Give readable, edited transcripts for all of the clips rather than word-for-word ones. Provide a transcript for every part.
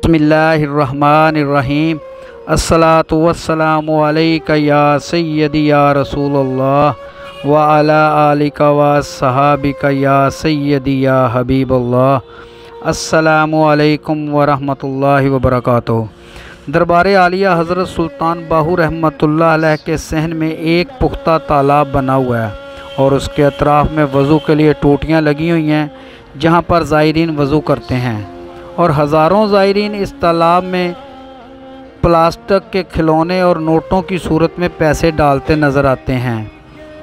बिस्मिल्लाहिर्रहमानिर्रहीम। अस्सलातु वस्सलामु अलैका या सय्यदी या रसूल अल्लाह व अला आलिका व सहाबिका या सय्यदी या हबीब अल्लाह। अस्सलामु अलैकुम व रहमतुल्लाहि व बरकातुहू। दरबार आलिया हज़रत सुल्तान बाहू रहमतुल्लाह अलैह के सहन में एक पुख्ता तालाब बना हुआ है और उसके अतराफ़ में वज़ू के लिए टोटियाँ लगी हुई हैं जहाँ पर ज़ायरीन वज़ू करते हैं और हज़ारों ज़ायरीन इस तालाब में प्लास्टिक के खिलौने और नोटों की सूरत में पैसे डालते नज़र आते हैं।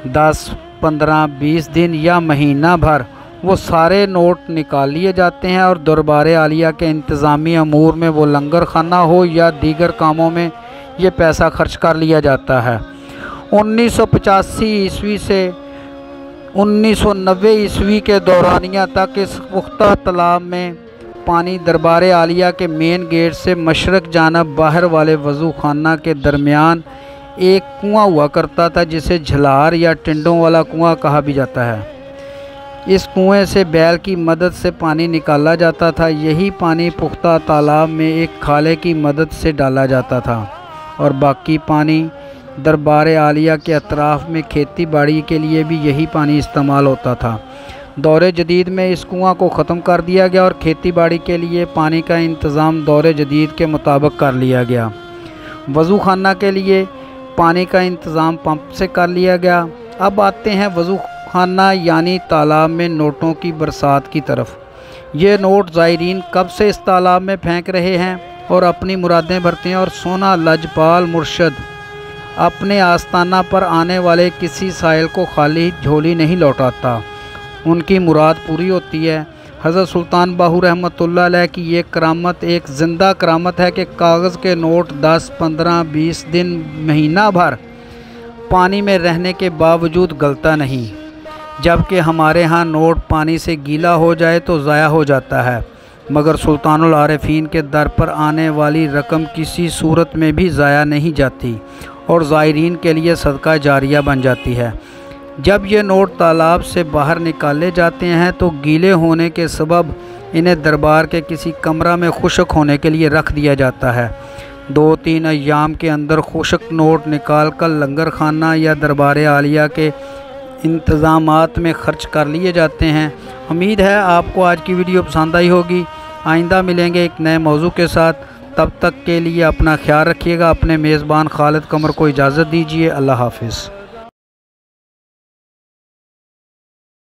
10, 15, 20 दिन या महीना भर वो सारे नोट निकाल लिए जाते हैं और दरबार आलिया के इंतज़ामी अमूर में वो लंगर खाना हो या दीगर कामों में ये पैसा खर्च कर लिया जाता है। 1985 ईस्वी से 1990 ईस्वी के दौरानिया तक इस पुख्ता तालाब में पानी दरबार आलिया के मेन गेट से मशरक़ जानब बाहर वाले वज़ू खाना के दरमियान एक कुआं हुआ करता था जिसे झलार या टिंडों वाला कुआं कहा भी जाता है। इस कुएं से बैल की मदद से पानी निकाला जाता था। यही पानी पुख्ता तालाब में एक खाले की मदद से डाला जाता था और बाकी पानी दरबार आलिया के अतराफ़ में खेती बाड़ी के लिए भी यही पानी इस्तेमाल होता था। दौरे जदीद में इस कुआं को ख़त्म कर दिया गया और खेती बाड़ी के लिए पानी का इंतज़ाम दौरे जदीद के मुताबिक कर लिया गया। वज़ू खाना के लिए पानी का इंतज़ाम पंप से कर लिया गया। अब आते हैं वज़ू खाना यानी तालाब में नोटों की बरसात की तरफ। ये नोट ज़ायरीन कब से इस तालाब में फेंक रहे हैं और अपनी मुरादें भरते हैं और सोना लजपाल मुर्शद अपने आस्ताना पर आने वाले किसी साइल को खाली झोली नहीं लौटाता, उनकी मुराद पूरी होती है। हज़रत सुल्तान बाहू रहमतुल्लाह अलैह की ये करामत एक ज़िंदा करामत है कि कागज़ के नोट 10, 15, 20 दिन महीना भर पानी में रहने के बावजूद गलता नहीं, जबकि हमारे यहाँ नोट पानी से गीला हो जाए तो ज़ाया हो जाता है, मगर सुल्तानुल आरिफीन के दर पर आने वाली रकम किसी सूरत में भी ज़ाया नहीं जाती और ज़ायरीन के लिए सदका जारिया बन जाती है। जब ये नोट तालाब से बाहर निकाले जाते हैं तो गीले होने के सबब इन्हें दरबार के किसी कमरा में खुश्क होने के लिए रख दिया जाता है। 2-3 अय्याम के अंदर खुश्क नोट निकाल कर लंगर खाना या दरबार आलिया के इंतज़ामात में ख़र्च कर लिए जाते हैं। उम्मीद है आपको आज की वीडियो पसंद आई होगी। आइंदा मिलेंगे एक नए मौजू के साथ, तब तक के लिए अपना ख्याल रखिएगा। अपने मेज़बान खालिद कमर को इजाज़त दीजिए। अल्लाह हाफ़िज़।